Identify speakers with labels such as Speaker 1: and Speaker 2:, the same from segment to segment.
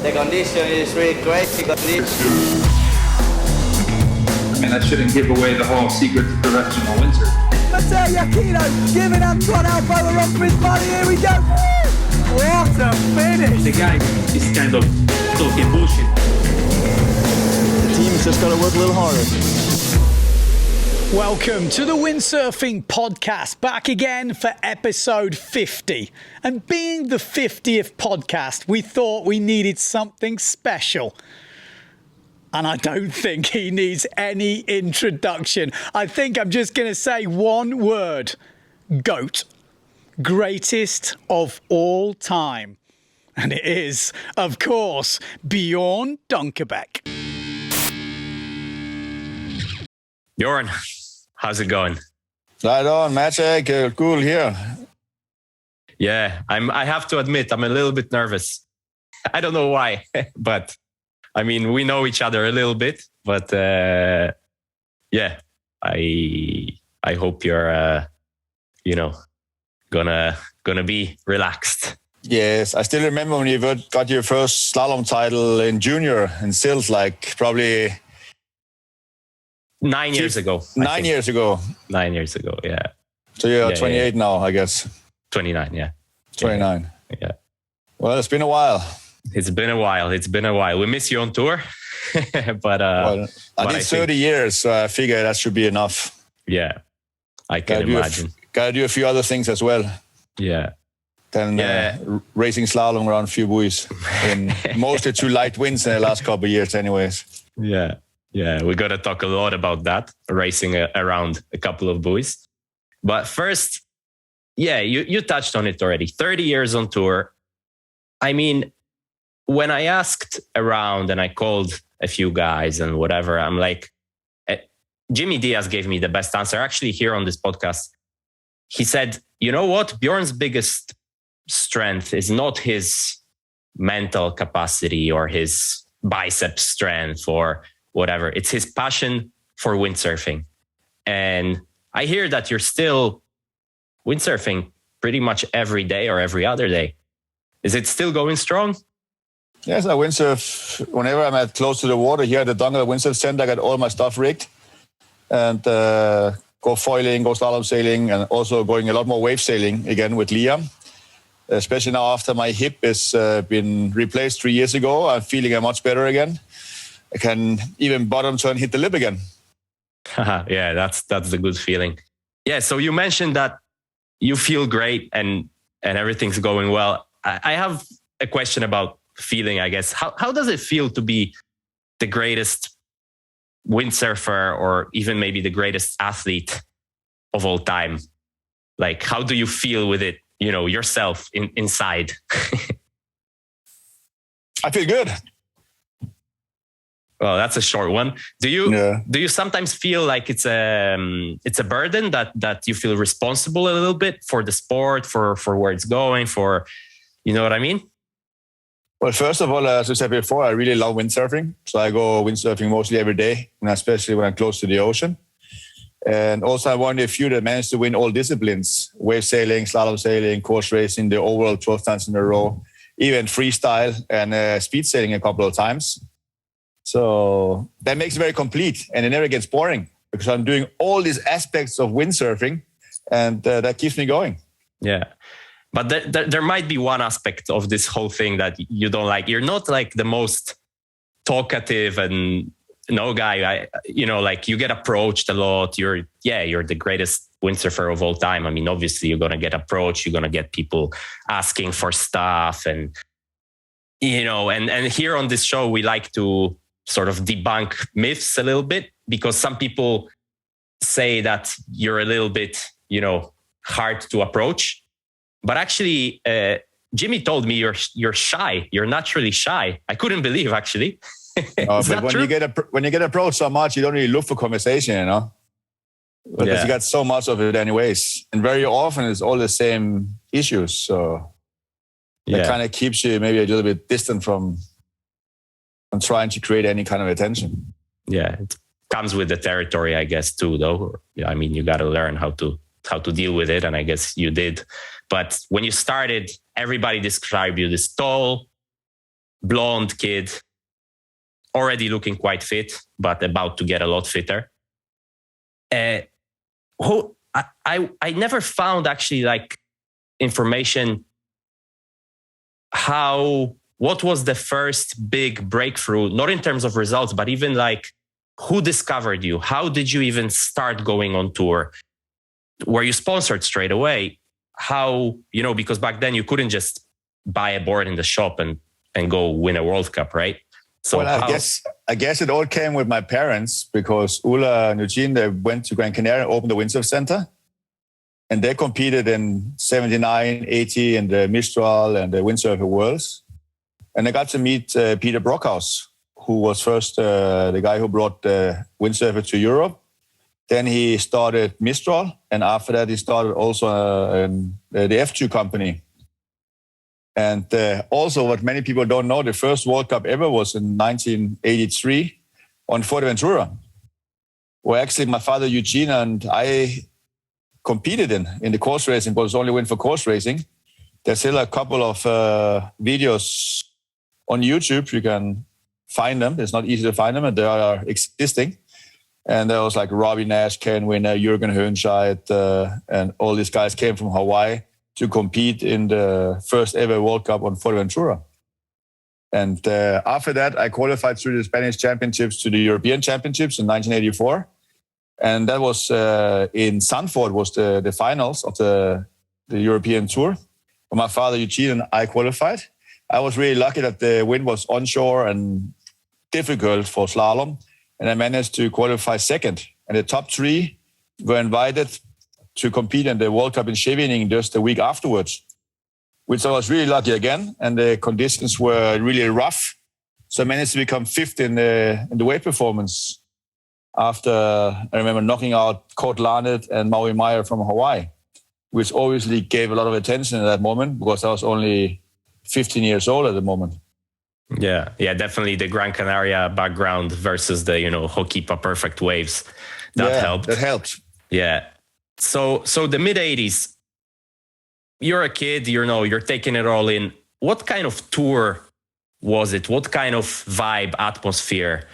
Speaker 1: The condition is really crazy condition.
Speaker 2: And that shouldn't give away the whole secret to professional windsurf.
Speaker 3: Maciek, giving Antoine elbow the rock for his body. Here we go. What a finish.
Speaker 4: The guy is kind of talking bullshit.
Speaker 3: The team's just got to work a little harder.
Speaker 5: Welcome to the Windsurfing podcast, back again for episode 50. And being the 50th podcast, we thought we needed something special. And I don't think he needs any introduction. I think I'm just going to say one word. GOAT. Greatest of all time. And it is, of course, Bjorn Dunkerbeck.
Speaker 6: Bjorn, how's it going?
Speaker 7: Right on, Maciek. Cool here.
Speaker 6: Yeah, I have to admit, I'm a little bit nervous. I don't know why, but I mean, we know each other a little bit, but yeah, I hope you're, gonna be relaxed.
Speaker 7: Yes, I still remember when you got your first slalom title in junior and Sills, like probably
Speaker 6: 9 years ago.
Speaker 7: 9 years ago.
Speaker 6: 9 years ago, yeah.
Speaker 7: So you're 28 now, I guess.
Speaker 6: 29, yeah.
Speaker 7: 29.
Speaker 6: Yeah.
Speaker 7: Well, it's been a while.
Speaker 6: It's been a while. We miss you on tour, but
Speaker 7: I did 30 years, so I figure that should be enough.
Speaker 6: Yeah, I can imagine.
Speaker 7: Gotta do a few other things as well.
Speaker 6: Yeah.
Speaker 7: Then racing slalom around a few buoys in mostly too light winds in the last couple of years, anyways.
Speaker 6: Yeah. Yeah, we're going to talk a lot about that, racing around a couple of buoys. But first, yeah, you touched on it already. 30 years on tour. I mean, when I asked around and I called a few guys and whatever, I'm like, Jimmy Diaz gave me the best answer. Actually, here on this podcast, he said, you know what? Bjorn's biggest strength is not his mental capacity or his bicep strength or whatever. It's his passion for windsurfing. And I hear that you're still windsurfing pretty much every day or every other day. Is it still going strong?
Speaker 7: Yes, I windsurf whenever I'm close to the water. Here at the Dunkerbeck Windsurf Center, I got all my stuff rigged. And go foiling, go slalom sailing, and also going a lot more wave sailing again with Liam. Especially now after my hip has been replaced 3 years ago, I'm feeling much better again. I can even bottom turn, hit the lip again.
Speaker 6: Yeah, that's the good feeling. Yeah, so you mentioned that you feel great and everything's going well. I have a question about feeling, I guess. How does it feel to be the greatest windsurfer or even maybe the greatest athlete of all time? Like, how do you feel with it, yourself inside?
Speaker 7: I feel good.
Speaker 6: Well, that's a short one. Do you sometimes feel like it's a burden that you feel responsible a little bit for the sport, for where it's going, for, you know what I mean?
Speaker 7: Well, first of all, as I said before, I really love windsurfing. So I go windsurfing mostly every day, and especially when I'm close to the ocean. And also I'm one of the few that managed to win all disciplines: wave sailing, slalom sailing, course racing, the overall 12 times in a row, even freestyle and speed sailing a couple of times. So that makes it very complete, and it never gets boring because I'm doing all these aspects of windsurfing, and that keeps me going.
Speaker 6: Yeah. But there might be one aspect of this whole thing that you don't like. You're not like the most talkative and guy. Like you get approached a lot. You're the greatest windsurfer of all time. I mean, obviously you're going to get approached. You're going to get people asking for stuff. And, and here on this show, we like to sort of debunk myths a little bit, because some people say that you're a little bit, hard to approach. But actually, Jimmy told me you're shy. You're naturally shy. I couldn't believe, actually.
Speaker 7: But when you get approached so much, you don't really look for conversation, because you got so much of it anyways. And very often it's all the same issues. So it kind of keeps you maybe a little bit distant from trying to create any kind of attention.
Speaker 6: Yeah, it comes with the territory, I guess, too, though. I mean, you got to learn how to deal with it. And I guess you did. But when you started, everybody described you this tall, blonde kid, already looking quite fit, but about to get a lot fitter. Who I never found actually like information what was the first big breakthrough, not in terms of results, but even like who discovered you? How did you even start going on tour? Were you sponsored straight away? How, because back then you couldn't just buy a board in the shop and go win a World Cup, right? So
Speaker 7: well, I guess it all came with my parents, because Ulla and Eugene, they went to Gran Canaria and opened the Windsurf Center. And they competed in 79, 80 in the Mistral and the Windsurfer Worlds. And I got to meet Peter Brockhaus, who was first the guy who brought the Windsurfer to Europe. Then he started Mistral. And after that, he started also the F2 company. And also, what many people don't know, the first World Cup ever was in 1983 on Fuerteventura, where actually my father Eugene and I competed in the course racing, but it was only win for course racing. There's still a couple of videos on YouTube. You can find them. It's not easy to find them, and they are existing. And there was like Robby Nash, Ken Winner, Jürgen Höhnscheid, and all these guys came from Hawaii to compete in the first ever World Cup on Fuerteventura. And after that, I qualified through the Spanish Championships to the European Championships in 1984. And that was in Zandvoort, was the finals of the European Tour. My father, Eugene, and I qualified. I was really lucky that the wind was onshore and difficult for slalom. And I managed to qualify second. And the top three were invited to compete in the World Cup in Scheveningen just a week afterwards, which I was really lucky again. And the conditions were really rough. So I managed to become fifth in the weight performance after, I remember, knocking out Kurt Larned and Maui Meyer from Hawaii, which obviously gave a lot of attention at that moment, because I was only 15 years old at the moment.
Speaker 6: Yeah, definitely the Gran Canaria background versus the, Hokipa perfect waves. That helped.
Speaker 7: That helped.
Speaker 6: Yeah. So the mid-'80s, you're a kid, you're taking it all in. What kind of tour was it? What kind of vibe, atmosphere?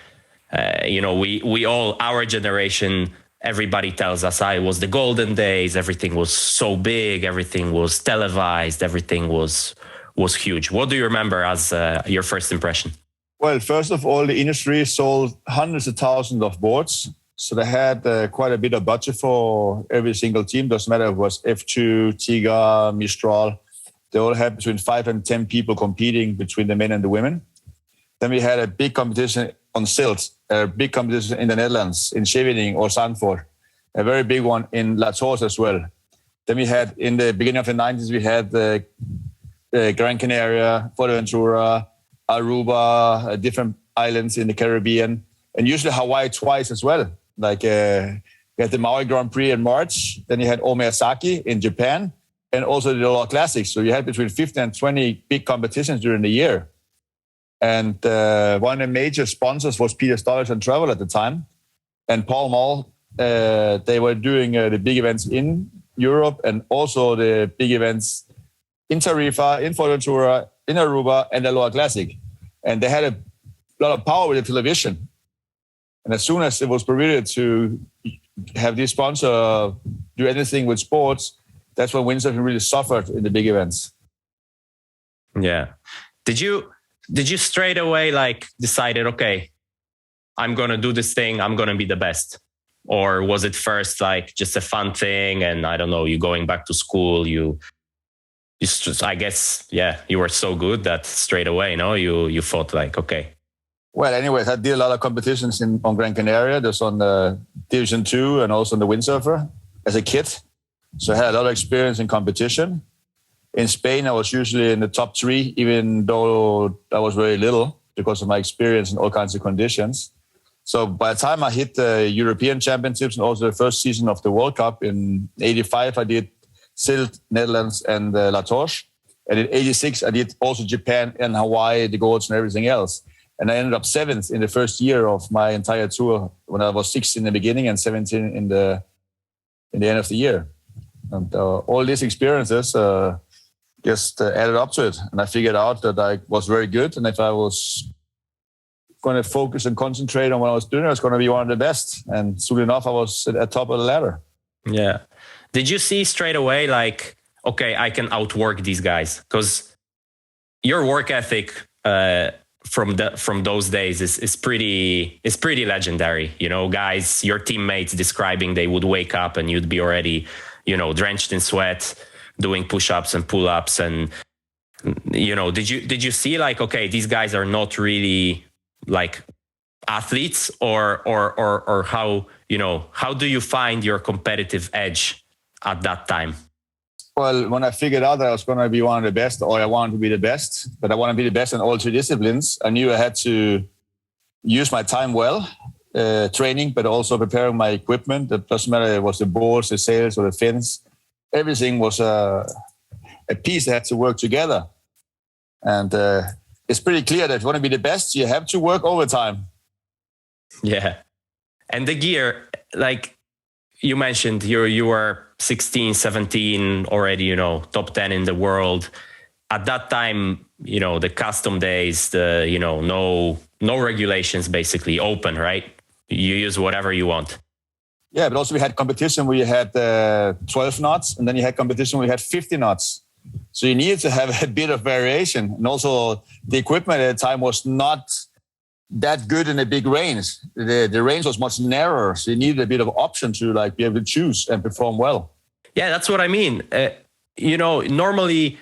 Speaker 6: We all, our generation, everybody tells us, it was the golden days. Everything was so big. Everything was televised. Everything was huge. What do you remember as your first impression?
Speaker 7: Well, first of all, the industry sold hundreds of thousands of boards. So they had quite a bit of budget for every single team. Doesn't matter if it was F2, Tiga, Mistral. They all had between 5 and 10 people competing between the men and the women. Then we had a big competition on silt, a big competition in the Netherlands, in Scheveningen or Zandvoort, a very big one in La Torre as well. Then we had, in the beginning of the 90s, we had the Gran Canaria, Fuerteventura, Aruba, different islands in the Caribbean, and usually Hawaii twice as well. Like we had the Maui Grand Prix in March, then you had Omiyazaki in Japan, and also the Aloha Classics. So you had between 15 and 20 big competitions during the year. And one of the major sponsors was Peter Stuyvesant and Travel at the time, and Paul Mall. They were doing the big events in Europe and also the big events in Tarifa, in Fuerteventura, in Aruba, and the Aloha Classic. And they had a lot of power with the television. And as soon as it was permitted to have this sponsor do anything with sports, that's when windsurfing really suffered in the big events.
Speaker 6: Yeah. Did you straight away decided, okay, I'm going to do this thing, I'm going to be the best? Or was it first just a fun thing and I don't know, you going back to school, you I guess, you were so good that straight away, you thought okay.
Speaker 7: Well, anyways, I did a lot of competitions on Gran Canaria. There's on the Division 2 and also on the Windsurfer as a kid. So I had a lot of experience in competition. In Spain, I was usually in the top 3, even though I was very little because of my experience in all kinds of conditions. So by the time I hit the European Championships and also the first season of the World Cup in 85, I did Silt, Netherlands, and La Torche. And in 86, I did also Japan and Hawaii, the Golds and everything else. And I ended up 7th in the first year of my entire tour when I was 16 in the beginning and 17 in the end of the year. And all these experiences just added up to it. And I figured out that I was very good. And if I was going to focus and concentrate on what I was doing, I was going to be one of the best. And soon enough, I was at the top of the ladder.
Speaker 6: Yeah. Did you see straight away, like, okay, I can outwork these guys? Because your work ethic from those days is pretty legendary. You know, guys, your teammates describing they would wake up and you'd be already, you know, drenched in sweat, doing push-ups and pull-ups. And, you know, did you see like, okay, these guys are not really like athletes, or how, you know, how do you find your competitive edge at that time?
Speaker 7: Well, when I figured out that I was going to be one of the best, or I wanted to be the best, but I want to be the best in all three disciplines, I knew I had to use my time well, training, but also preparing my equipment. It doesn't matter if it was the boards, the sails, or the fins. Everything was a piece that had to work together. And it's pretty clear that if you want to be the best, you have to work overtime.
Speaker 6: Yeah. And the gear, like you mentioned, you were 16, 17 already, you know, top 10 in the world. At that time, you know, the custom days, you know, no regulations, basically open, right? You use whatever you want.
Speaker 7: Yeah, but also we had competition where you had 12 knots, and then you had competition where you had 50 knots. So you needed to have a bit of variation. And also the equipment at the time was not that good in a big range. The range was much narrower. So you needed a bit of option to like be able to choose and perform well. Yeah,
Speaker 6: that's what I mean. You know, normally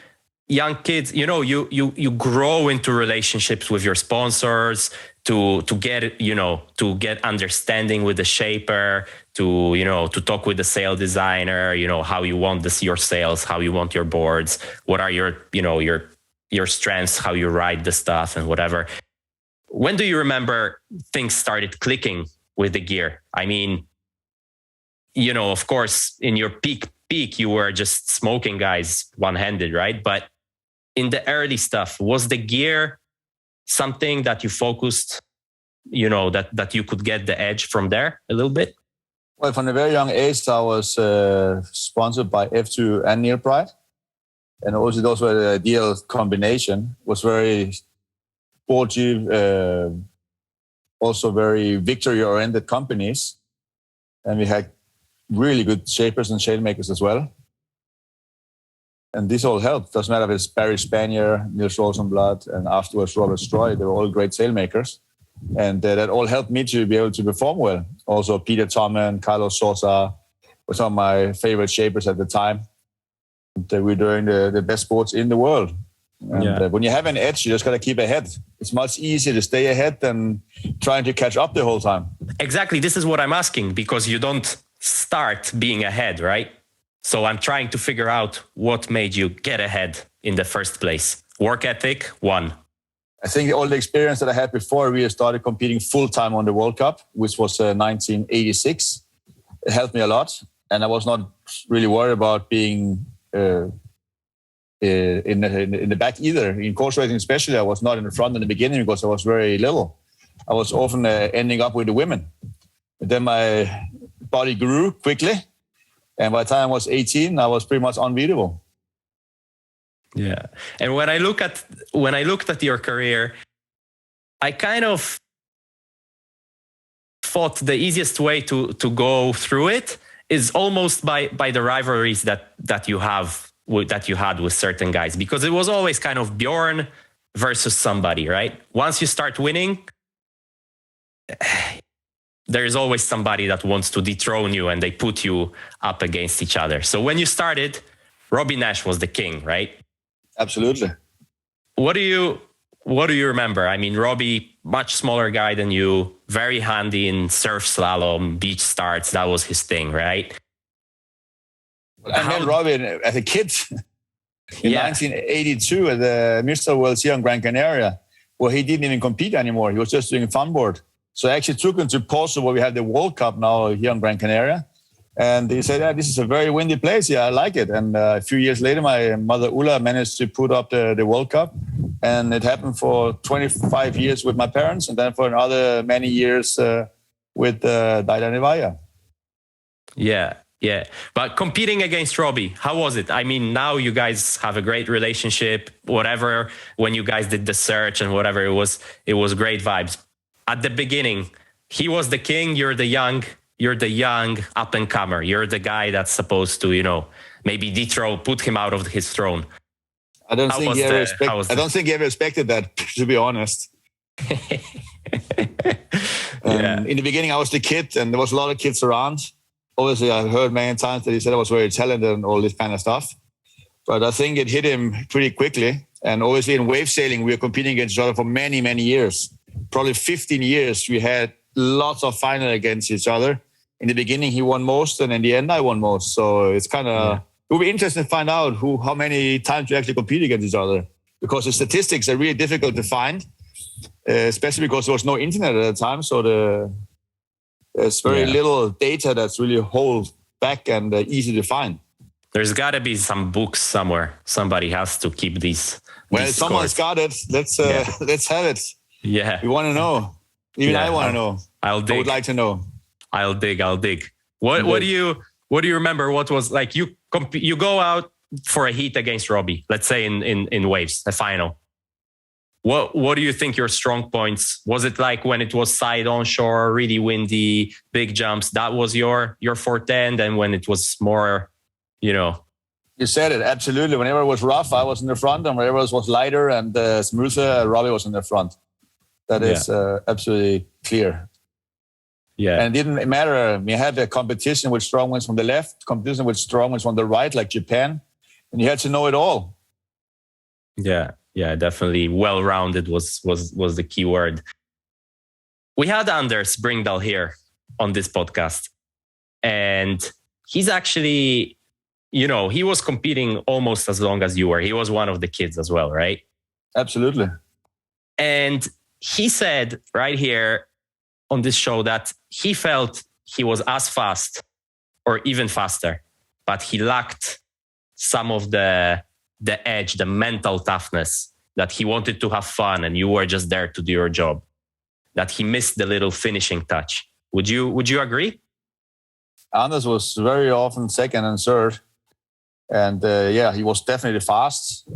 Speaker 6: young kids, you know, you grow into relationships with your sponsors to get, you know, to get understanding with the shaper, to, you know, to talk with the sail designer, you know, how you want your sails, how you want your boards, what are your, you know, your strengths, how you ride the stuff and whatever. When do you remember things started clicking with the gear? I mean, you know, of course, in your peak, you were just smoking guys one-handed, right? But in the early stuff, was the gear something that you focused, you know, that you could get the edge from there a little bit?
Speaker 7: Well, from a very young age, I was sponsored by F2 and Neil Pride. And also those were the ideal combination. It was very sportive, also very victory-oriented companies. And we had really good shapers and sailmakers as well. And this all helped. Doesn't matter if it's Barry Spanier, Niels Rosenblatt, and afterwards Robert Stroy. They were all great sailmakers. And that all helped me to be able to perform well. Also, Peter Tommen, Carlos Sosa were some of my favorite shapers at the time. They were doing the best sports in the world. And when you have an edge, you just got to keep ahead. It's much easier to stay ahead than trying to catch up the whole time.
Speaker 6: Exactly. This is what I'm asking, because you don't start being ahead, right? So I'm trying to figure out what made you get ahead in the first place. Work ethic, one.
Speaker 7: I think all the experience that I had before we started competing full-time on the World Cup, which was 1986, it helped me a lot. And I was not really worried about being in the back either. In course racing especially, I was not in the front in the beginning because I was very little. I was often ending up with the women. But then my body grew quickly. And by the time I was 18, I was pretty much unbeatable.
Speaker 6: Yeah. And when I looked at your career, I kind of thought the easiest way to go through it is almost by the rivalries that you had with certain guys, because it was always kind of Bjorn versus somebody, right? Once you start winning, there is always somebody that wants to dethrone you, and they put you up against each other. So when you started, Robby Nash was the king, right?
Speaker 7: Absolutely.
Speaker 6: What do you remember? I mean, Robby, much smaller guy than you, very handy in surf slalom, beach starts. That was his thing, right?
Speaker 7: I met Robby as a kid in 1982 at the Mr. Worlds here in Gran Canaria, where he didn't even compete anymore. He was just doing funboard. So I actually took him to Porto, where we have the World Cup now here in Gran Canaria. And he said, this is a very windy place. Yeah, I like it. And a few years later, my mother Ulla managed to put up the World Cup. And it happened for 25 years with my parents, and then for another many years with Daida Nevaya.
Speaker 6: Yeah. Yeah, but competing against Robby, how was it? I mean, now you guys have a great relationship, whatever, when you guys did the search and whatever, it was great vibes. At the beginning, he was the king, you're the young up and comer. You're the guy that's supposed to, maybe put him out of his throne.
Speaker 7: I don't think he ever expected that, to be honest. In the beginning, I was the kid, and there was a lot of kids around. Obviously, I heard many times that he said I was very talented and all this kind of stuff. But I think it hit him pretty quickly. And obviously, in wave sailing, we were competing against each other for many, many years. Probably 15 years, we had lots of finals against each other. In the beginning, he won most, and in the end, I won most. So it's kind of... Yeah. It will be interesting to find out how many times we actually compete against each other. Because the statistics are really difficult to find, especially because there was no internet at the time. So there's very little data that's really hold back and easy to find.
Speaker 6: There's got to be some books somewhere. Somebody has to keep these. Well,
Speaker 7: someone's got it. Let's have it.
Speaker 6: Yeah.
Speaker 7: We want to know. Even I want to know.
Speaker 6: I'll dig.
Speaker 7: I would like to know.
Speaker 6: I'll dig. What do you remember? What was like you go out for a heat against Robby, let's say in waves, a final. What do you think your strong points? Was it like when it was side onshore, really windy, big jumps? That was your forte, and then when it was more, You
Speaker 7: said it, absolutely. Whenever it was rough, I was in the front, and whenever it was lighter and smoother, Robby was in the front. That is absolutely clear.
Speaker 6: Yeah.
Speaker 7: And it didn't matter. We had a competition with strong winds from the left, competition with strong winds from the right, like Japan, and you had to know it all.
Speaker 6: Yeah, definitely. Well-rounded was the key word. We had Anders Bringdahl here on this podcast, and he's actually, he was competing almost as long as you were. He was one of the kids as well, right?
Speaker 7: Absolutely.
Speaker 6: And he said right here on this show that he felt he was as fast or even faster, but he lacked some of the edge, the mental toughness, that he wanted to have fun and you were just there to do your job, that he missed the little finishing touch. Would you agree?
Speaker 7: Anders was very often second and third. And he was definitely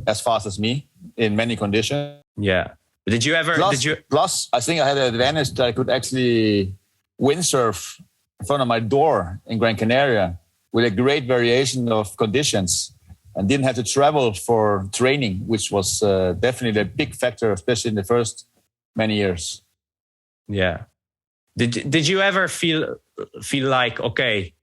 Speaker 7: as fast as me in many conditions.
Speaker 6: Yeah.
Speaker 7: Plus, I think I had an advantage that I could actually windsurf in front of my door in Gran Canaria with a great variation of conditions and didn't have to travel for training, which was definitely a big factor, especially in the first many years.
Speaker 6: Yeah. Did you ever feel like, okay,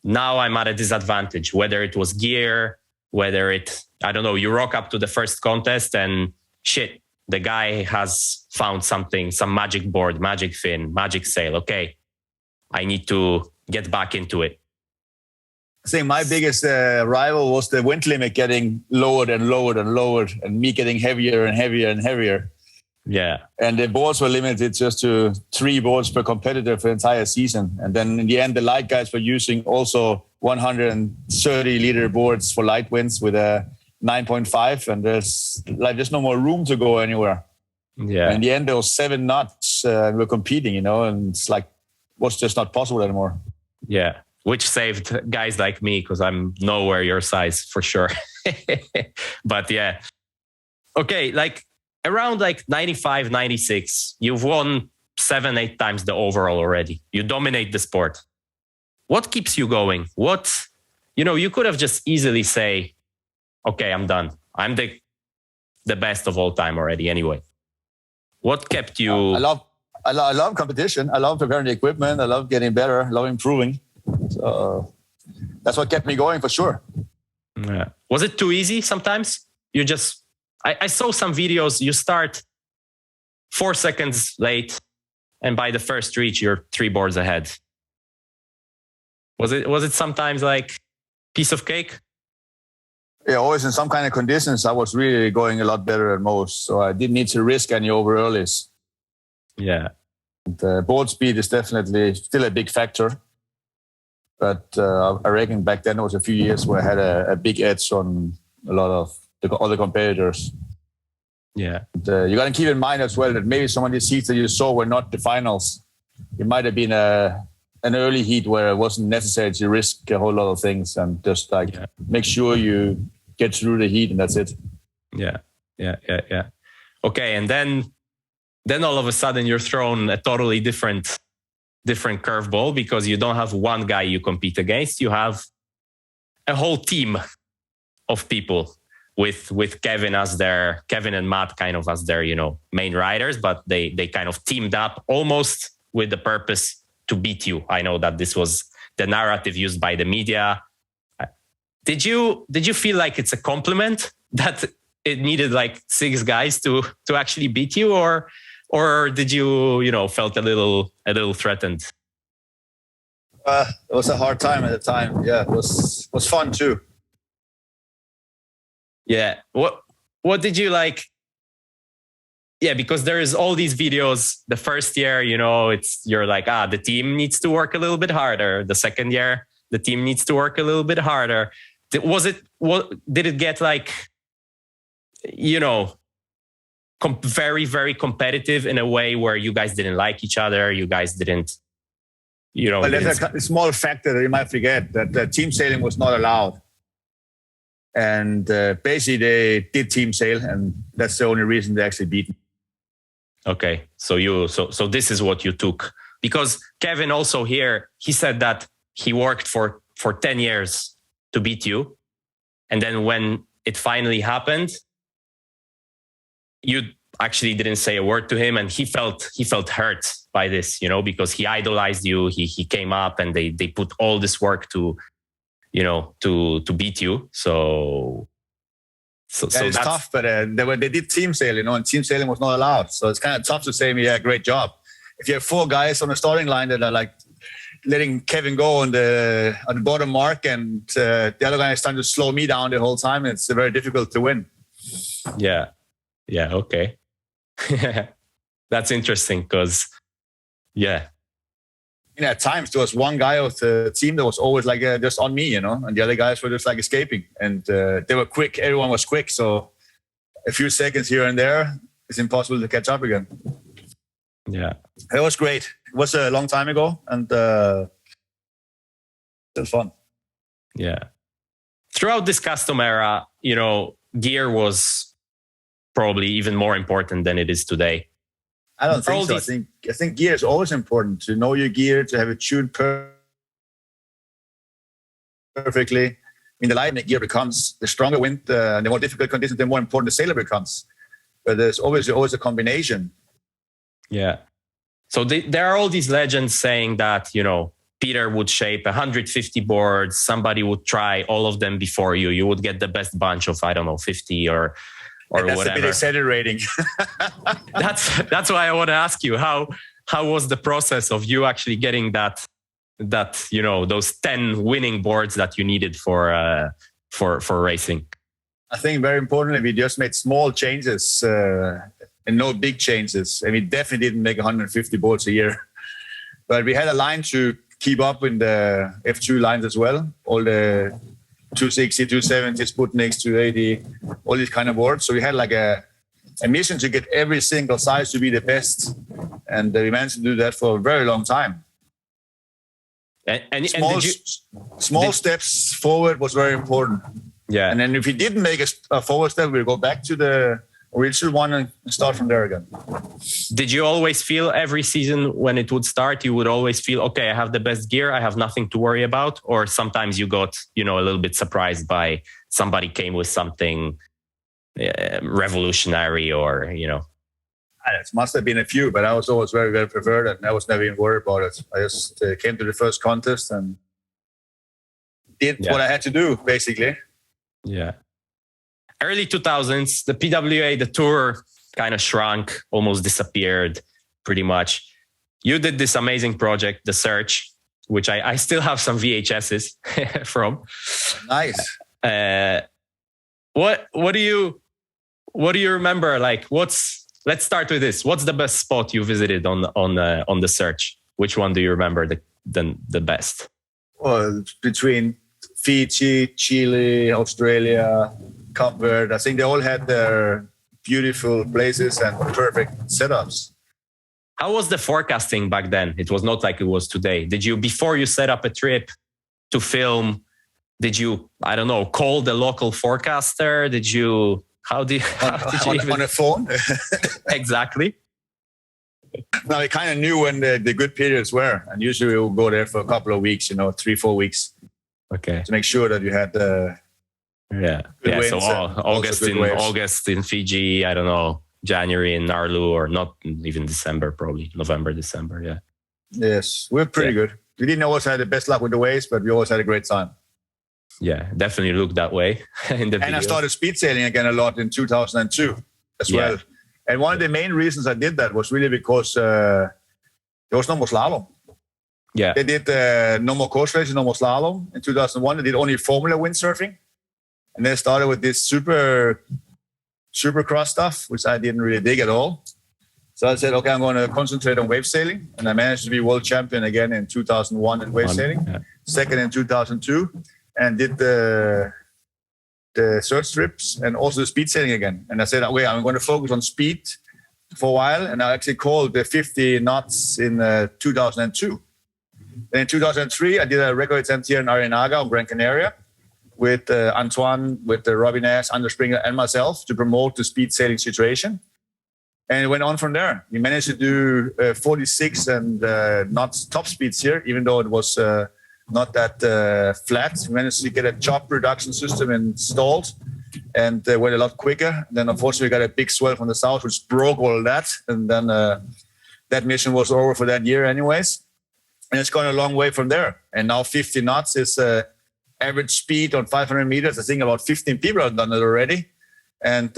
Speaker 6: now I'm at a disadvantage, whether it was gear, whether you rock up to the first contest and shit, the guy has found something, some magic board, magic fin, magic sail. Okay, I need to get back into it.
Speaker 7: I think my biggest rival was the wind limit getting lowered and lowered and lowered, and me getting heavier and heavier and heavier.
Speaker 6: Yeah. And
Speaker 7: the boards were limited just to 3 boards per competitor for the entire season. And then in the end, the light guys were using also 130-liter boards for light winds with a 9.5. And there's no more room to go anywhere.
Speaker 6: Yeah.
Speaker 7: And in the end, there was 7 knots and we're competing, and it's like, what's just not possible anymore.
Speaker 6: Yeah. Which saved guys like me because I'm nowhere your size for sure. But yeah. Okay. Around 95, 96, you've won 7-8 times the overall already. You dominate the sport. What keeps you going? You could have just easily say, okay, I'm done. I'm the best of all time already anyway. What kept you?
Speaker 7: I love competition. I love preparing the equipment. I love getting better. I love improving. So that's what kept me going for sure.
Speaker 6: Yeah. Was it too easy sometimes? I saw some videos, you start 4 seconds late, and by the first reach, you're 3 boards ahead. Was it sometimes like piece of cake?
Speaker 7: Yeah, always in some kind of conditions, I was really going a lot better than most. So I didn't need to risk any over earlies.
Speaker 6: Yeah.
Speaker 7: The board speed is definitely still a big factor. But I reckon back then it was a few years where I had a big edge on a lot of the other competitors.
Speaker 6: Yeah.
Speaker 7: You got to keep in mind as well that maybe some of these heats that you saw were not the finals. It might have been a an early heat where it wasn't necessary to risk a whole lot of things and just like make sure you get through the heat and that's it.
Speaker 6: Yeah. Okay, and then all of a sudden you're thrown a totally different curveball because you don't have one guy you compete against. You have a whole team of people with Kevin and Matt kind of as their, main riders, but they kind of teamed up almost with the purpose to beat you. I know that this was the narrative used by the media. Did you feel like it's a compliment that it needed like 6 guys to actually beat you, or did you felt a little threatened?
Speaker 7: It was a hard time at the time. Yeah, it was fun too.
Speaker 6: Yeah. What did you like? Yeah, because there is all these videos. The first year, you're like, the team needs to work a little bit harder. The second year, the team needs to work a little bit harder. Did it get like, very, very competitive in a way where you guys didn't like each other? You guys didn't,
Speaker 7: But there's a small factor that you might forget, that team sailing was not allowed. And basically they did team sail, and that's the only reason they actually beat me.
Speaker 6: Okay, so this is what you took, because Kevin also here, he said that he worked for 10 years to beat you, and then when it finally happened, you actually didn't say a word to him, and he felt hurt by this, because he idolized you. He came up and they put all this work to beat you. So
Speaker 7: it's tough, but they did team sail, and team sailing was not allowed. So it's kind of tough to say, yeah, great job. If you have 4 guys on the starting line that are like letting Kevin go on the bottom mark, and the other guy is trying to slow me down the whole time, it's very difficult to win.
Speaker 6: Yeah. Okay. That's interesting because, yeah.
Speaker 7: At times there was one guy of the team that was always like just on me, and the other guys were just like escaping, and they were quick. Everyone was quick, so a few seconds here and there, it's impossible to catch up again.
Speaker 6: Yeah,
Speaker 7: it was great. It was a long time ago, and still fun.
Speaker 6: Yeah, throughout this custom era, gear was probably even more important than it is today.
Speaker 7: I don't think so. I think gear is always important, to know your gear, to have it tuned perfectly. I mean, the lighter the gear becomes, the stronger wind, the more difficult conditions, the more important the sailor becomes. But there's always a combination.
Speaker 6: Yeah. So there are all these legends saying that, Peter would shape 150 boards. Somebody would try all of them before you. You would get the best bunch of, 50 or
Speaker 7: that's
Speaker 6: whatever.
Speaker 7: A bit exaggerating.
Speaker 6: That's why I want to ask you, how was the process of you actually getting that those 10 winning boards that you needed for racing?
Speaker 7: I think very importantly, we just made small changes and no big changes. And we definitely didn't make 150 boards a year, but we had a line to keep up in the F2 lines as well. All the 260, 270, Sputniks, 280, all these kind of boards. So we had like a mission to get every single size to be the best. And we managed to do that for a very long time.
Speaker 6: And
Speaker 7: small steps forward was very important.
Speaker 6: Yeah.
Speaker 7: And then if we didn't make a forward step, we'll go back to the original one and start from there again.
Speaker 6: Did you always feel every season when it would start, you would always feel, okay, I have the best gear, I have nothing to worry about? Or sometimes you got, a little bit surprised by somebody came with something revolutionary or,
Speaker 7: It must have been a few, but I was always very, very preferred, and I was never even worried about it. I just came to the first contest and did what I had to do, basically.
Speaker 6: Yeah. Early 2000s, the PWA, the tour kind of shrunk, almost disappeared pretty much. You did this amazing project, The Search, which I still have some VHSs from.
Speaker 7: Nice.
Speaker 6: What do you remember? Like, let's start with this. What's the best spot you visited on The Search? Which one do you remember the best?
Speaker 7: Well, between Fiji, Chile, Australia, Cape Verde, I think they all had their beautiful places and perfect setups.
Speaker 6: How was the forecasting back then? It was not like it was today. Did you, before you set up a trip to film, did you, I don't know, call the local forecaster? Did you, how did you even...
Speaker 7: On a phone?
Speaker 6: Exactly.
Speaker 7: No, we kind of knew when the good periods were. And usually we would go there for a couple of weeks, 3-4 weeks.
Speaker 6: Okay.
Speaker 7: To make sure that you had the...
Speaker 6: So August in Fiji, I don't know, January in Nauru, or not even December, probably November, December. Yeah.
Speaker 7: Yes, we're pretty good. We didn't always have the best luck with the waves, but we always had a great time.
Speaker 6: Yeah, definitely looked that way in the
Speaker 7: And I started speed sailing again a lot in 2002 as well. And one of the main reasons I did that was really because there was no more slalom.
Speaker 6: Yeah.
Speaker 7: They did no more coast races, no more slalom. In 2001, they did only Formula windsurfing. And they started with this supercross stuff, which I didn't really dig at all. So I said, okay, I'm going to concentrate on wave sailing. And I managed to be world champion again in 2001 in wave sailing, second in 2002, and did the search strips and also the speed sailing again. And I said, okay, I'm going to focus on speed for a while. And I actually called the 50 knots in 2002. Then in 2003, I did a record attempt here in Arenaga on Gran Canaria with Antoine, with Robby, Anders Springer, and myself to promote the speed sailing situation. And it went on from there. We managed to do 46 and knots top speeds here, even though it was not that flat. We managed to get a chop reduction system installed and went a lot quicker. Then, unfortunately, we got a big swell from the south, which broke all of that. And then that mission was over for that year anyways. And it's gone a long way from there. And now 50 knots is average speed on 500 meters. I think about 15 people have done it already. And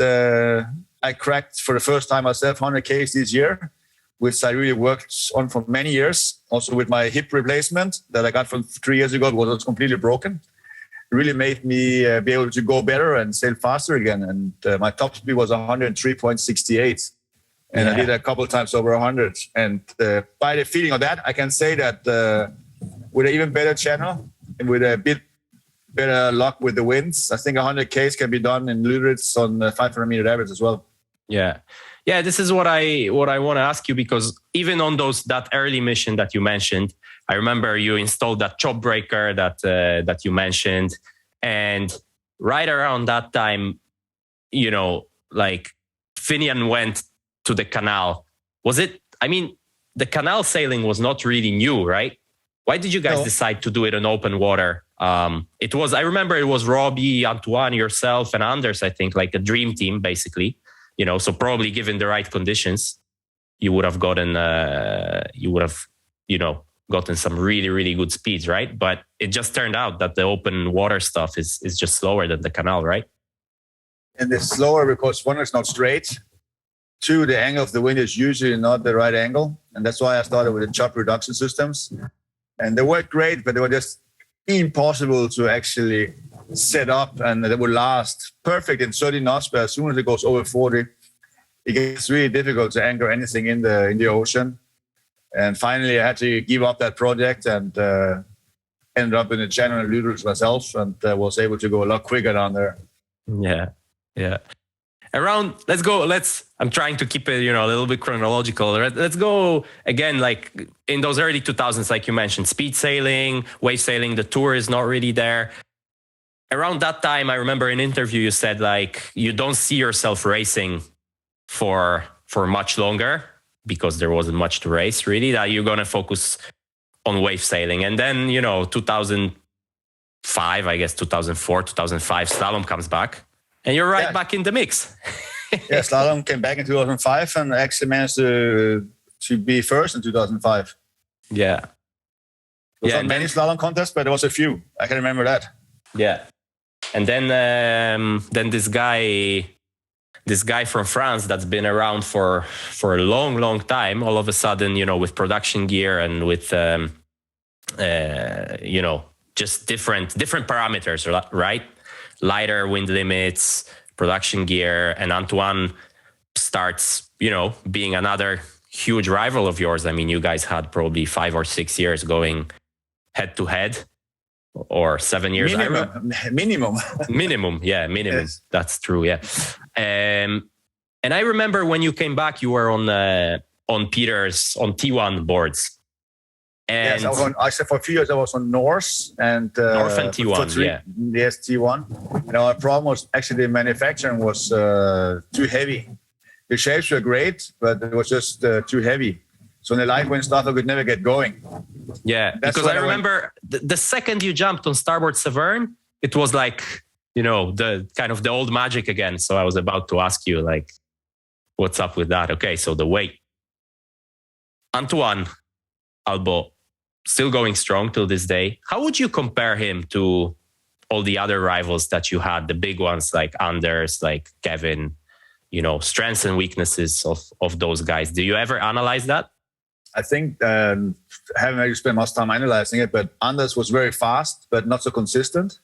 Speaker 7: I cracked for the first time myself 100 Ks this year, which I really worked on for many years. Also with my hip replacement that I got from 3 years ago, because it was completely broken. It really made me be able to go better and sail faster again. And my top speed was 103.68. And I did a couple of times over 100. And by the feeling of that, I can say that with an even better channel and with a bit better luck with the winds, I think 100 Ks can be done in Lüderitz on 500 meter average as well.
Speaker 6: Yeah. This is what I want to ask you, because even on that early mission that you mentioned, I remember you installed that chop breaker that you mentioned, and right around that time, Finian went to the canal. Was it? I mean, the canal sailing was not really new, right? Why did you guys decide to do it in open water? It was. I remember it was Robby, Antoine, yourself, and Anders. I think like a dream team, basically. So probably given the right conditions, you would have gotten, gotten some really, really good speeds, right? But it just turned out that the open water stuff is just slower than the canal, right?
Speaker 7: And it's slower because one, it's not straight. Two, the angle of the wind is usually not the right angle. And that's why I started with the chop reduction systems. And they worked great, but they were just impossible to actually set up, and they would last perfect in 30 knots, but as soon as it goes over 40, it gets really difficult to anchor anything in the ocean. And finally, I had to give up that project and ended up in the channel in Lüderitz myself, and was able to go a lot quicker down there.
Speaker 6: Yeah. I'm trying to keep it, a little bit chronological. Let's go again, like in those early 2000s, like you mentioned, speed sailing, wave sailing, the tour is not really there. Around that time, I remember in an interview you said like you don't see yourself racing for much longer because there wasn't much to race really, that you're going to focus on wave sailing. And then, 2005, I guess 2004, 2005, slalom comes back and you're back in the mix.
Speaker 7: Yeah, slalom came back in 2005 and actually managed to be first in 2005.
Speaker 6: Yeah.
Speaker 7: There was not many slalom contests, but there was a few. I can remember that.
Speaker 6: Yeah. And then this guy from France that's been around for a long, long time, all of a sudden, with production gear and with, just different parameters, right? Lighter wind limits, production gear, and Antoine starts, being another huge rival of yours. I mean, you guys had probably 5 or 6 years going head to head. Or 7 years.
Speaker 7: Minimum.
Speaker 6: Yeah, minimum.
Speaker 7: Yes.
Speaker 6: That's true. Yeah. And I remember when you came back, you were on on Peter's on T1 boards. And
Speaker 7: yes, I said for a few years I was on Norse and
Speaker 6: North and T1, yeah.
Speaker 7: Yes, T1. And our problem was actually the manufacturing was too heavy. The shapes were great, but it was just too heavy. So in the light wind stuff, I could never get going.
Speaker 6: Yeah,
Speaker 7: That's
Speaker 6: because I remember the second you jumped on starboard Severn, it was like, the kind of the old magic again. So I was about to ask you, like, what's up with that? Okay, so the weight. Antoine Albo, still going strong till this day. How would you compare him to all the other rivals that you had, the big ones like Anders, like Kevin, strengths and weaknesses of those guys? Do you ever analyze that?
Speaker 7: I think I haven't really spent much time analyzing it, but Anders was very fast, but not so consistent.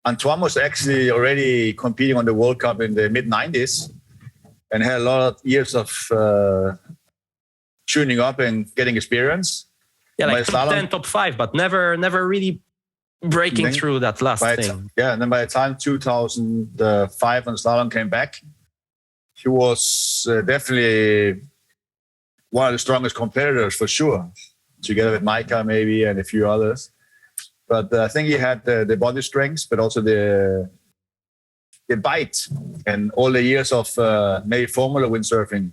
Speaker 7: Antoine was actually already competing on the World Cup in the mid-90s and had a lot of years of tuning up and getting experience.
Speaker 6: Yeah, like top 10, top 5, but never really breaking through that last thing.
Speaker 7: And then by the time 2005 when Slalom came back, he was definitely one of the strongest competitors for sure, together with Micah maybe and a few others. But I think he had the body strength, but also the bite, and all the years of maybe Formula windsurfing.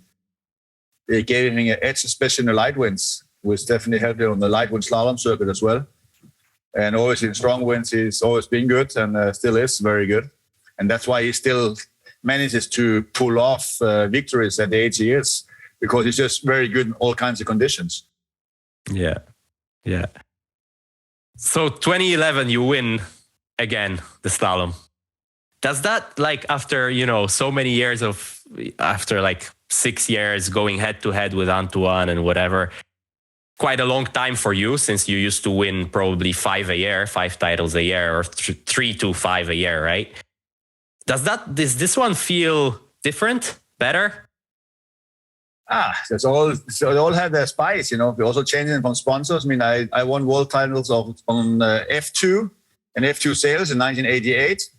Speaker 7: They gave him an edge, especially in the light winds, which definitely helped him on the light wind slalom circuit as well. And always in strong winds, he's always been good and still is very good. And that's why he still manages to pull off victories at the age he is, because he's just very good in all kinds of conditions.
Speaker 6: Yeah. So 2011, you win again the slalom. Does that, like, after, so many years after like 6 years going head to head with Antoine and whatever, quite a long time for you, since you used to win probably 5 titles a year, or 3 to 5 a year, right? Does this one feel different, better?
Speaker 7: It all had their spice, We also changing from sponsors. I mean, I won world titles on F2 and F2 sails in 1988.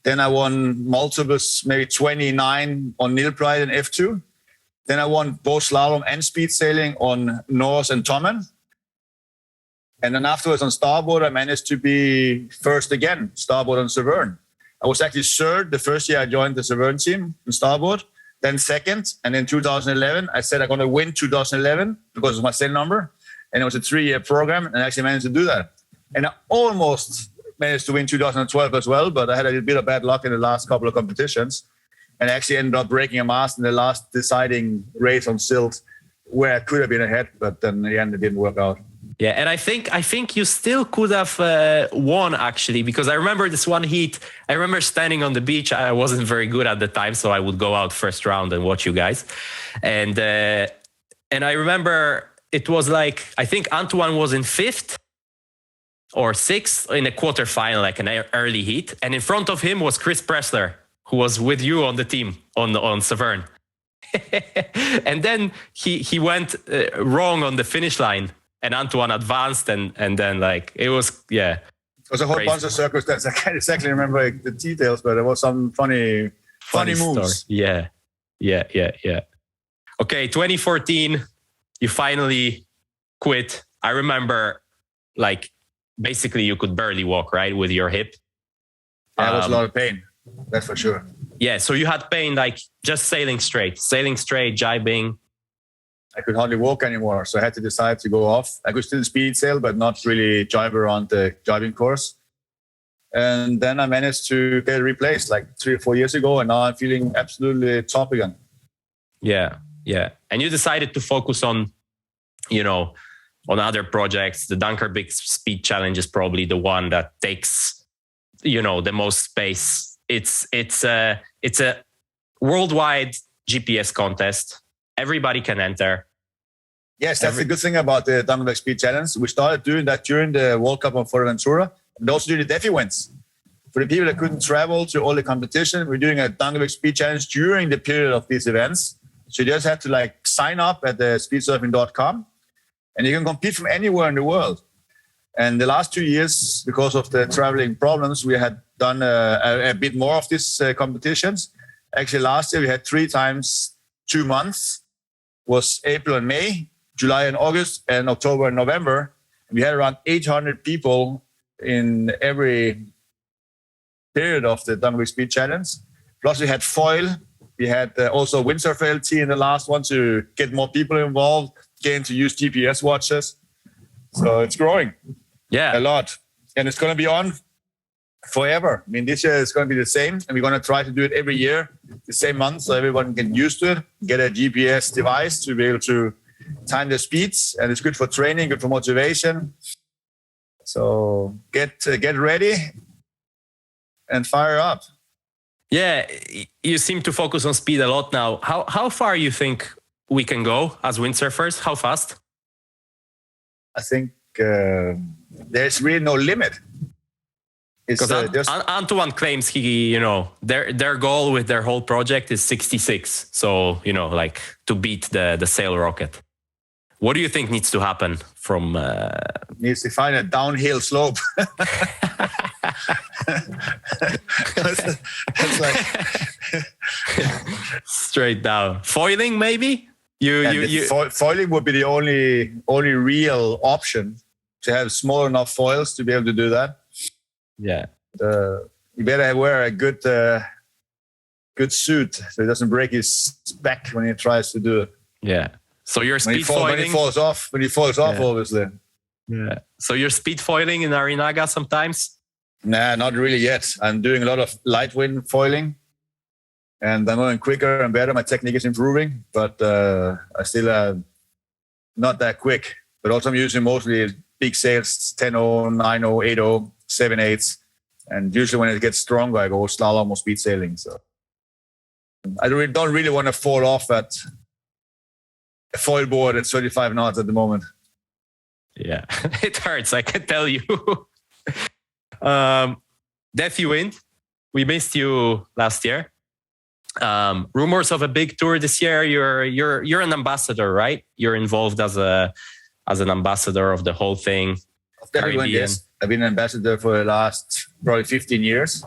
Speaker 7: Then I won multiples, maybe 29 on Nil Pride and F2. Then I won both slalom and speed sailing on Norse and Tommen. And then afterwards on starboard, I managed to be first again, starboard on Severn. I was actually third the first year I joined the Severn team on starboard. Then second, and in 2011, I said I'm going to win 2011 because of my sail number. And it was a 3-year program, and I actually managed to do that. And I almost managed to win 2012 as well, but I had a bit of bad luck in the last couple of competitions. And I actually ended up breaking a mast in the last deciding race on silt, where I could have been ahead, but then in the end, it didn't work out.
Speaker 6: Yeah, and I think you still could have won, actually, because I remember this one heat. I remember standing on the beach. I wasn't very good at the time, so I would go out first round and watch you guys. And I remember it was like, I think Antoine was in 5th or 6th in a quarterfinal, like an early heat. And in front of him was Chris Pressler, who was with you on the team on Severn. And then he went wrong on the finish line. And Antoine advanced, and then it was, yeah.
Speaker 7: It was a whole bunch of circumstances. I can't exactly remember the details, but there was some funny moves.
Speaker 6: Story. Yeah. Okay, 2014, you finally quit. I remember, basically you could barely walk, right, with your hip.
Speaker 7: Yeah, it was a lot of pain. That's for sure.
Speaker 6: Yeah, so you had pain, just sailing straight, jibing.
Speaker 7: I could hardly walk anymore, so I had to decide to go off. I could still speed sail, but not really jibe around the jibing course. And then I managed to get replaced 3 or 4 years ago, and now I'm feeling absolutely top again.
Speaker 6: Yeah. And you decided to focus on, on other projects. The Dunkerbeck Speed Challenge is probably the one that takes, the most space. It's a worldwide GPS contest. Everybody can enter.
Speaker 7: Yes, that's the good thing about the Dunkerbeck Speed Challenge. We started doing that during the World Cup on Fuerteventura, and also during the Defi winds. For the people that couldn't travel to all the competition, we're doing a Dunkerbeck Speed Challenge during the period of these events. So you just have to sign up at the speedsurfing.com, and you can compete from anywhere in the world. And the last 2 years, because of the traveling problems, we had done a bit more of these competitions. Actually, last year we had 3 times 2 months. was April and May, July and August, and October and November. We had around 800 people in every period of the Dunkerbeck Speed Challenge. Plus we had foil. We had also Windsurfer LT in the last one to get more people involved, getting to use GPS watches. So it's growing a lot. And it's going to be on forever. I mean, this year it's going to be the same. And we're going to try to do it every year, the same month, so everyone can get used to it, get a GPS device to be able to time the speeds. And it's good for training, good for motivation. So get ready and fire up.
Speaker 6: Yeah, you seem to focus on speed a lot now. How far you think we can go as windsurfers? How fast?
Speaker 7: I think there's really no limit.
Speaker 6: Because Antoine claims their goal with their whole project is 66. So, like to beat the sail rocket. What do you think needs to happen from...
Speaker 7: Needs to find a downhill slope. It's like...
Speaker 6: Straight down. Foiling, maybe?
Speaker 7: Foiling would be the only real option, to have small enough foils to be able to do that.
Speaker 6: Yeah.
Speaker 7: You better wear a good suit so he doesn't break his back when he tries to do it.
Speaker 6: Yeah. So you're speed foiling.
Speaker 7: When he falls off, obviously.
Speaker 6: Yeah. So you're speed foiling in Arinaga sometimes?
Speaker 7: Nah, not really yet. I'm doing a lot of light wind foiling, and I'm going quicker and better. My technique is improving, but I still not that quick. But also I'm using mostly big sails, 10-0, 9-0, 8-0, 7/8. And usually when it gets stronger, I go slalom or speed sailing. So I don't really want to fall off at a foil board at 35 knots at the moment.
Speaker 6: Yeah, it hurts, I can tell you. Defi Wind, we missed you last year. Rumors of a big tour this year. You're an ambassador, right? You're involved as an ambassador of the whole thing.
Speaker 7: Yes. I've been an ambassador for the last probably 15 years.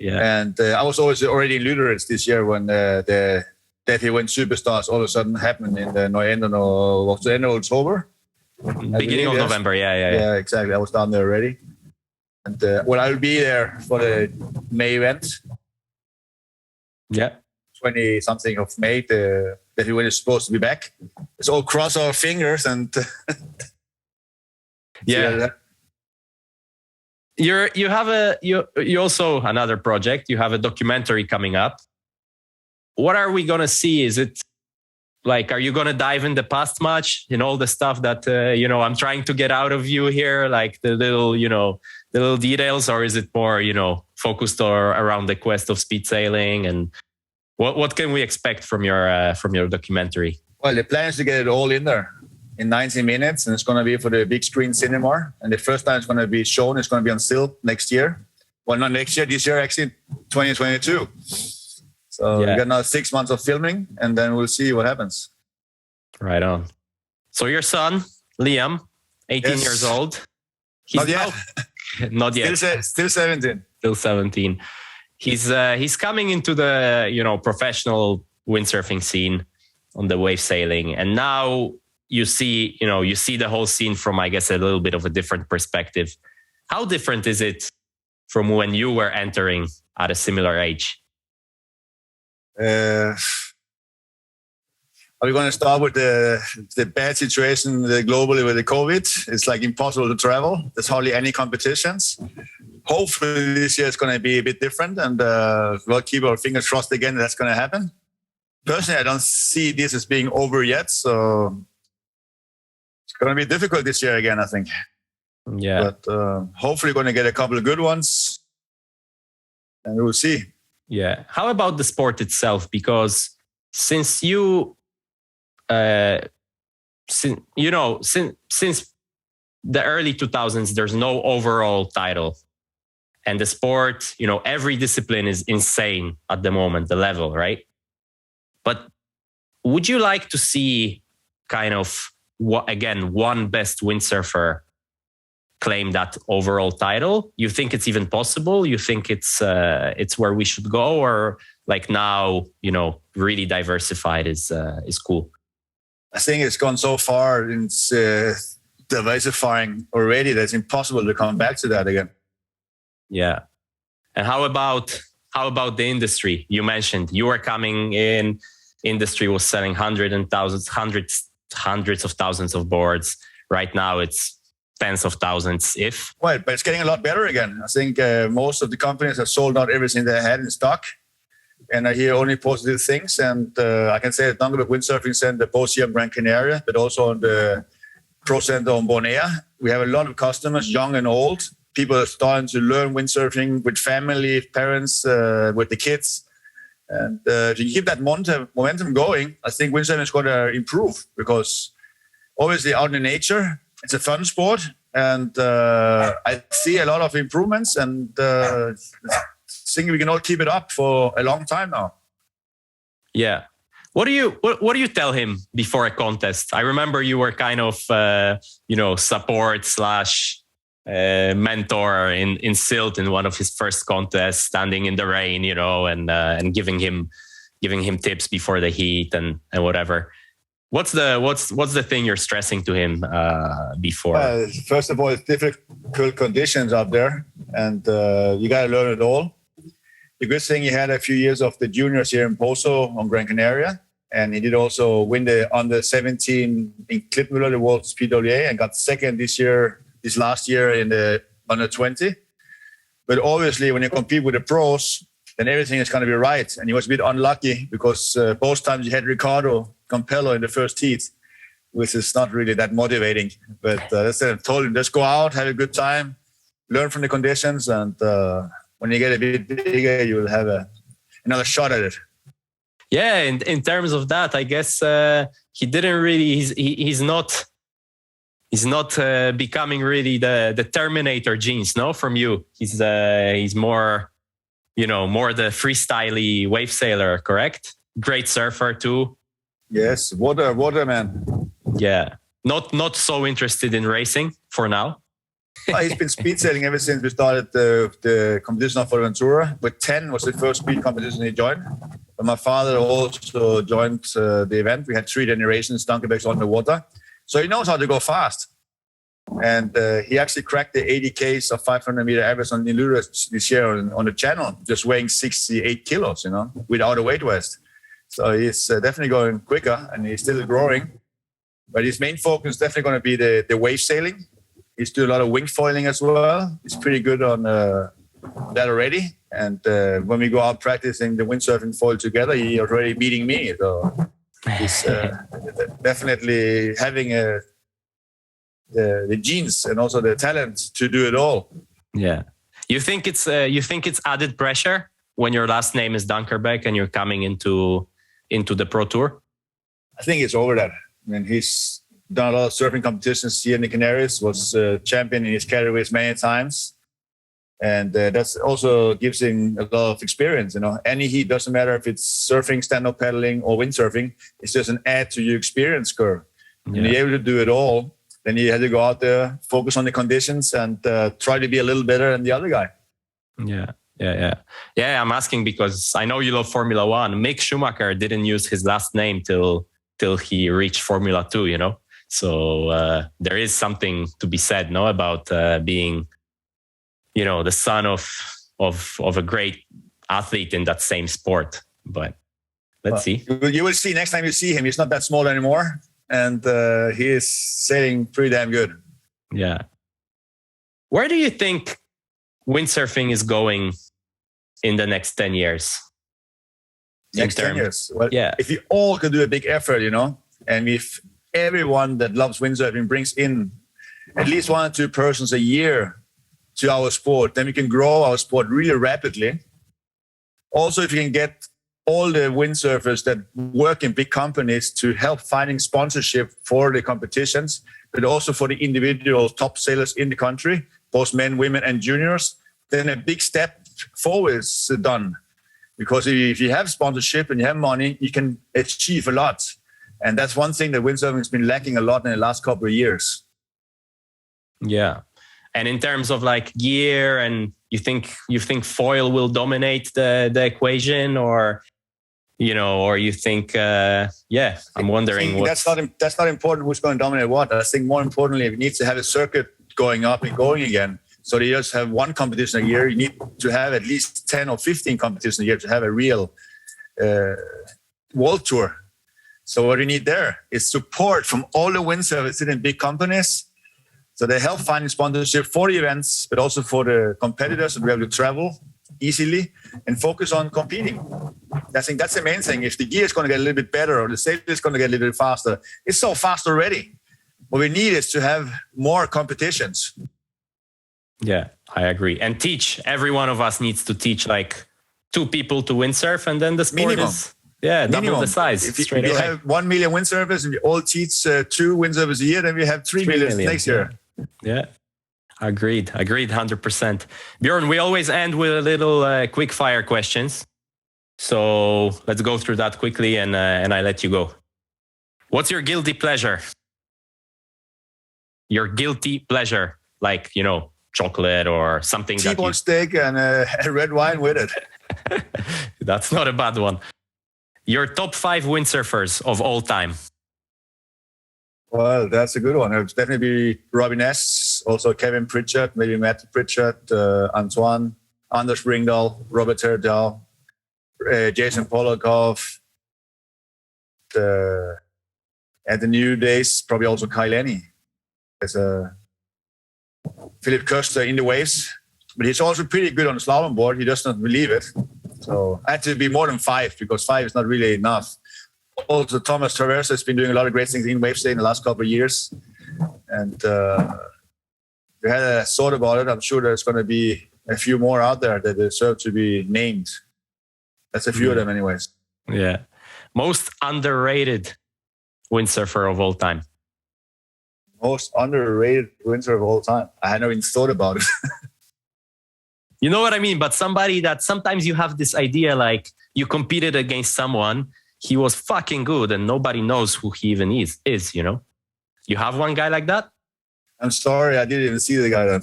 Speaker 6: Yeah.
Speaker 7: And I was always already in Lüderitz this year when the Defi Wind Superstars all of a sudden happened in the end of October.
Speaker 6: Beginning of November, yeah.
Speaker 7: Yeah, exactly. I was down there already. And I'll be there for the May event.
Speaker 6: Yeah.
Speaker 7: 20-something of May, the Defi Wind is supposed to be back. Let's all cross our fingers and...
Speaker 6: yeah. You also another project. You have a documentary coming up. What are we gonna see? Is it like, are you gonna dive in the past much in all the stuff that I'm trying to get out of you here, like the little details, or is it more focused around the quest of speed sailing? And what can we expect from your documentary? Well,
Speaker 7: the plan is to get it all in there in 90 minutes, and it's going to be for the big screen cinema. And the first time it's going to be shown, it's going to be on Silt next year. Well, not next year, this year, actually, 2022. So we got another 6 months of filming, and then we'll see what happens. Right on.
Speaker 6: So your son, Liam, 18 years old.
Speaker 7: Not yet.
Speaker 6: Not yet.
Speaker 7: Still 17.
Speaker 6: Still 17. He's coming into the professional windsurfing scene on the wave sailing, and now you see the whole scene from, I guess, a little bit of a different perspective. How different is it from when you were entering at a similar age?
Speaker 7: Are we going to start with the bad situation globally with the COVID? It's like impossible to travel. There's hardly any competitions. Hopefully this year it's going to be a bit different, and we'll keep our fingers crossed again that's going to happen. Personally, I don't see this as being over yet, so it's going to be difficult this year again, I think.
Speaker 6: Yeah.
Speaker 7: But hopefully we're going to get a couple of good ones, and we'll see.
Speaker 6: Yeah. How about the sport itself? Because since you, since the early 2000s, there's no overall title. And the sport, every discipline is insane at the moment, the level, right? But would you like to see kind of, one best windsurfer claim that overall title? You think it's even possible? You think it's where we should go? Or like now, really diversified is cool?
Speaker 7: I think it's gone so far in diversifying already that it's impossible to come back to that again.
Speaker 6: Yeah. And how about the industry? You mentioned you were coming in, industry was selling hundreds of thousands of boards. Right now it's tens of thousands, if.
Speaker 7: Well, but it's getting a lot better again. I think most of the companies have sold out everything they had in stock. And I hear only positive things. And I can say that Dunkerbeck Windsurfing Center, both here in Gran Canaria, but also on the Pro Center on Bornea, we have a lot of customers, young and old. People are starting to learn windsurfing with family, parents, with the kids. And if you keep that momentum going, I think windsurfing is going to improve because obviously out in nature, it's a fun sport. And I see a lot of improvements and I think we can all keep it up for a long time now. Yeah.
Speaker 6: What do you tell him before a contest? I remember you were kind of, support / mentor in Silt in one of his first contests, standing in the rain, and giving him tips before the heat and whatever. What's the thing you're stressing to him before?
Speaker 7: First of all, it's difficult conditions out there, and you got to learn it all. The good thing, he had a few years of the juniors here in Poso on Gran Canaria, and he did also win the under 17 in Klippmüller, the World PWA, and got second this last year in the under 20. But obviously, when you compete with the pros, then everything is going to be right. And he was a bit unlucky because both times he had Ricardo Campello in the first heat, which is not really that motivating. But that's it. I told him, just go out, have a good time, learn from the conditions, and when you get a bit bigger, you will have another shot at it.
Speaker 6: Yeah, in terms of that, I guess he didn't really. He's not becoming really the Terminator genes, no, from you. He's more, more the freestyly wave sailor, correct? Great surfer too.
Speaker 7: Yes, waterman.
Speaker 6: Yeah, not so interested in racing for now.
Speaker 7: He's been speed sailing ever since we started the competition of Fuerteventura. But 10 was the first speed competition he joined. But my father also joined the event. We had 3 generations, Dunkerbecks on the water. So he knows how to go fast. And he actually cracked the 80Ks of 500 meter average on Niluras this year on the channel, just weighing 68 kilos, without a weight vest. So he's definitely going quicker and he's still growing. But his main focus is definitely going to be the wave sailing. He's doing a lot of wing foiling as well. He's pretty good on that already. And when we go out practicing the windsurfing foil together, he's already beating me. So he's definitely having the genes and also the talent to do it all.
Speaker 6: Yeah. You think it's added pressure when your last name is Dunkerbeck and you're coming into the Pro Tour?
Speaker 7: I think it's over that. I mean, he's done a lot of surfing competitions here in the Canaries, was champion in his categories many times. And that's also gives him a lot of experience. Any heat, doesn't matter if it's surfing, stand-up paddling, or windsurfing. It's just an add to your experience curve. Yeah. And you're able to do it all. Then you have to go out there, focus on the conditions, and try to be a little better than the other guy.
Speaker 6: Yeah, I'm asking because I know you love Formula One. Mick Schumacher didn't use his last name till he reached Formula 2, So there is something to be said, about being, the son of a great athlete in that same sport. But let's see.
Speaker 7: You will see next time you see him. He's not that small anymore, and he is sailing pretty damn good.
Speaker 6: Yeah. Where do you think windsurfing is going in the next 10 years?
Speaker 7: Next 10 years? Well,
Speaker 6: yeah.
Speaker 7: If you all could do a big effort, and if everyone that loves windsurfing brings in at least 1 or 2 persons a year to our sport, then we can grow our sport really rapidly. Also, if you can get all the windsurfers that work in big companies to help finding sponsorship for the competitions, but also for the individual top sailors in the country, both men, women, and juniors, then a big step forward is done. Because if you have sponsorship and you have money, you can achieve a lot. And that's one thing that windsurfing has been lacking a lot in the last couple of years.
Speaker 6: Yeah. And in terms of gear, and you think foil will dominate the equation, or or you think, I'm wondering what.
Speaker 7: That's not important who's going to dominate what. I think more importantly, it needs to have a circuit going up and going again. So they just have one competition a year. You need to have at least 10 or 15 competitions a year to have a real world tour. So what you need there is support from all the windsurfers in big companies. So they help finding sponsorship for the events, but also for the competitors to be able to travel easily and focus on competing. I think that's the main thing. If the gear is going to get a little bit better or the sail is going to get a little bit faster, it's so fast already. What we need is to have more competitions.
Speaker 6: Yeah, I agree. And teach. Every one of us needs to teach like 2 people to windsurf, and then the sport is double the size.
Speaker 7: If you have 1 million windsurfers and we all teach 2 windsurfers a year, then we have 3 million next year.
Speaker 6: Yeah. Agreed, 100%. Bjorn, we always end with a little quick-fire questions. So let's go through that quickly, and I let you go. What's your guilty pleasure? Your guilty pleasure, like, chocolate or something.
Speaker 7: T-bone steak and a red wine with it.
Speaker 6: That's not a bad one. Your top 5 windsurfers of all time.
Speaker 7: Well, that's a good one. It would definitely be Robby, also Kevin Pritchard, maybe Matt Pritchard, Antoine, Anders Ringdahl, Robert Terminator, Jason Polakov. At the new days, probably also Kyle Lenny. There's Philip Koster in the waves, but he's also pretty good on the slalom board. He does not believe it. So I had to be more than 5 because 5 is not really enough. Also, Thomas Traversa has been doing a lot of great things in wave stay in the last couple of years. And we had a thought about it. I'm sure there's going to be a few more out there that deserve to be named. That's a few of them anyways.
Speaker 6: Yeah. Most underrated windsurfer of all time.
Speaker 7: Most underrated windsurfer of all time. I hadn't even thought about it.
Speaker 6: You know what I mean? But somebody that sometimes you have this idea, like you competed against someone, he was fucking good and nobody knows who he even is, You have one guy like that?
Speaker 7: I'm sorry, I didn't even see the guy then.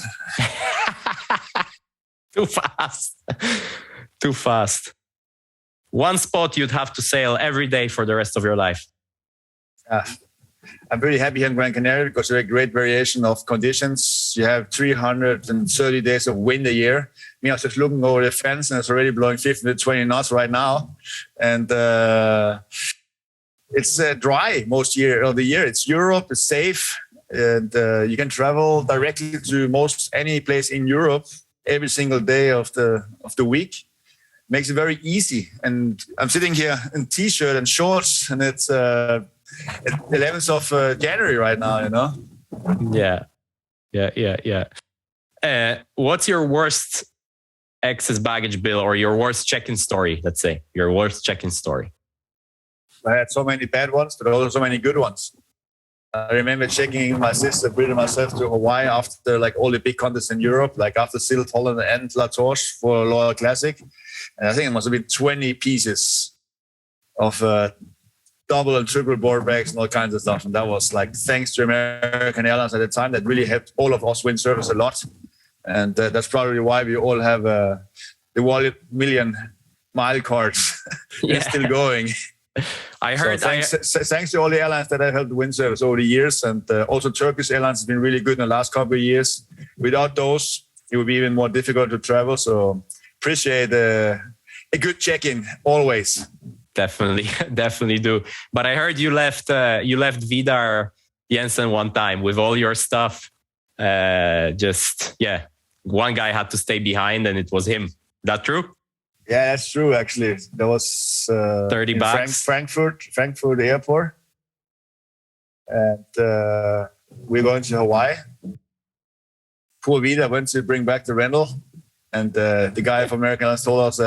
Speaker 6: Too fast. One spot you'd have to sail every day for the rest of your life.
Speaker 7: I'm pretty happy here in Gran Canaria because there's a great variation of conditions. You have 330 days of wind a year. I was just looking over the fence and it's already blowing 15 to 20 knots right now. And it's dry most of the year. It's Europe, it's safe. And you can travel directly to most any place in Europe every single day of the week. Makes it very easy. And I'm sitting here in t-shirt and shorts and it's 11th of January right now,
Speaker 6: Yeah. What's your worst excess baggage bill or your worst check-in story? Let's say your worst check-in story.
Speaker 7: I had so many bad ones, but also so many good ones. I remember checking my sister, Britt, and myself to Hawaii after all the big contests in Europe, like after Silt, Holland, and La Torche for Loyal Classic. And I think it must have been 20 pieces of double and triple board bags and all kinds of stuff. And that was thanks to American Airlines at the time, that really helped all of us windsurfers a lot. And that's probably why we all have the 1 million mile cards. They're still going.
Speaker 6: I heard.
Speaker 7: So thanks to all the airlines that have helped windsurfers over the years. And also Turkish Airlines has been really good in the last couple of years. Without those, it would be even more difficult to travel. So appreciate a good check-in always. Definitely do. But I heard you left Vidar Jensen one time with all your stuff. One guy had to stay behind and it was him. That true? Yeah, that's true. Actually, that was $30 Frankfurt airport, and we're going to Hawaii. Poor Vidar went to bring back the rental, and the guy from American Airlines told us,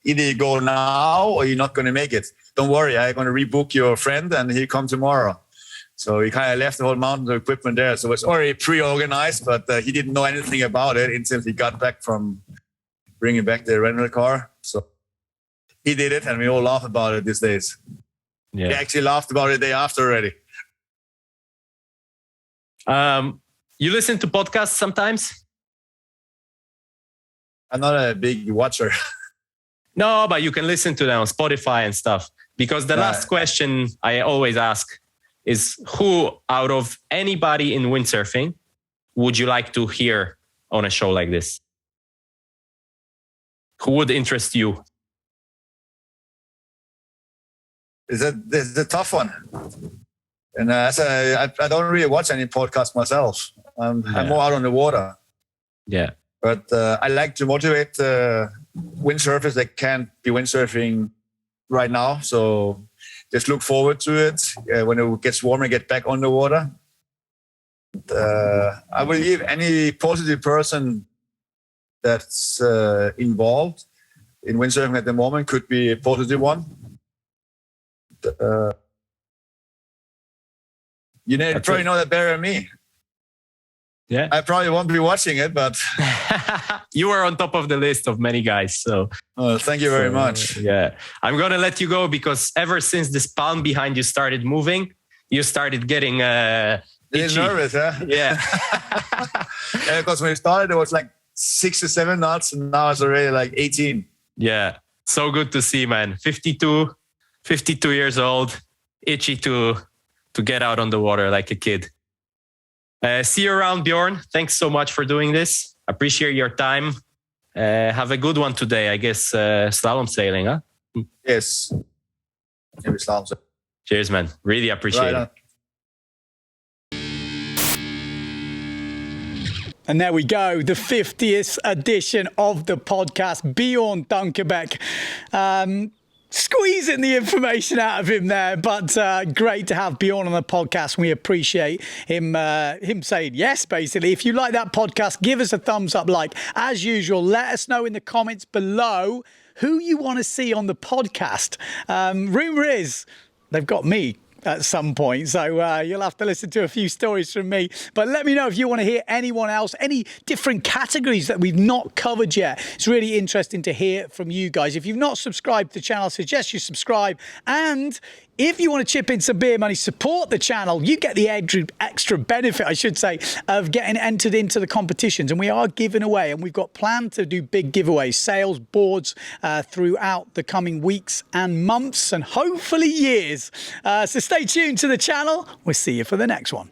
Speaker 7: either you go now or you're not going to make it. Don't worry, I'm going to rebook your friend and he'll come tomorrow. So he kind of left the whole mountain of equipment there. So it's already pre-organized, but he didn't know anything about it until he got back from bringing back the rental car. So he did it and we all laugh about it these days. Yeah. We actually laughed about it the day after already. You listen to podcasts sometimes? I'm not a big watcher.
Speaker 6: No, but you can listen to them on Spotify and stuff. Because the last question I always ask is, who out of anybody in windsurfing would you like to hear on a show like this? Who would interest you?
Speaker 7: It's a tough one. And as I don't really watch any podcasts myself. I'm more out on the water.
Speaker 6: Yeah.
Speaker 7: But I like to motivate windsurfers that can't be windsurfing right now. So just look forward to it when it gets warmer, get back on the water. I believe any positive person that's involved in windsurfing at the moment could be a positive one. You probably know that better than me.
Speaker 6: Yeah,
Speaker 7: I probably won't be watching it, but
Speaker 6: you are on top of the list of many guys. So
Speaker 7: thank you very much.
Speaker 6: Yeah, I'm gonna let you go because ever since this palm behind you started moving, you started getting itchy.
Speaker 7: Nervous, huh?
Speaker 6: Yeah.
Speaker 7: Yeah, because when it started, it was like 6 or 7 knots, and now it's already like 18.
Speaker 6: Yeah, so good to see, man. 52 years old, itchy to get out on the water like a kid. See you around, Bjorn. Thanks so much for doing this. Appreciate your time. Have a good one today. I guess slalom sailing, huh?
Speaker 7: Yes. Maybe slalom sailing.
Speaker 6: Cheers, man. Really appreciate it.
Speaker 5: And there we go, the 50th edition of the podcast. Bjorn Dunkerbeck. Squeezing the information out of him there, but great to have Bjorn on the podcast. We appreciate him saying yes, basically. If you like that podcast, give us a thumbs up. Like, as usual, let us know in the comments below who you want to see on the podcast. Rumour is they've got me at some point, so you'll have to listen to a few stories from me. But let me know if you want to hear anyone else, any different categories that we've not covered yet. It's really interesting to hear from you guys. If you've not subscribed to the channel, I suggest you subscribe. And if you want to chip in some beer money, support the channel, you get the extra benefit, I should say, of getting entered into the competitions. And we are giving away, and we've got planned to do big giveaways, sales boards throughout the coming weeks and months and hopefully years. So stay tuned to the channel. We'll see you for the next one.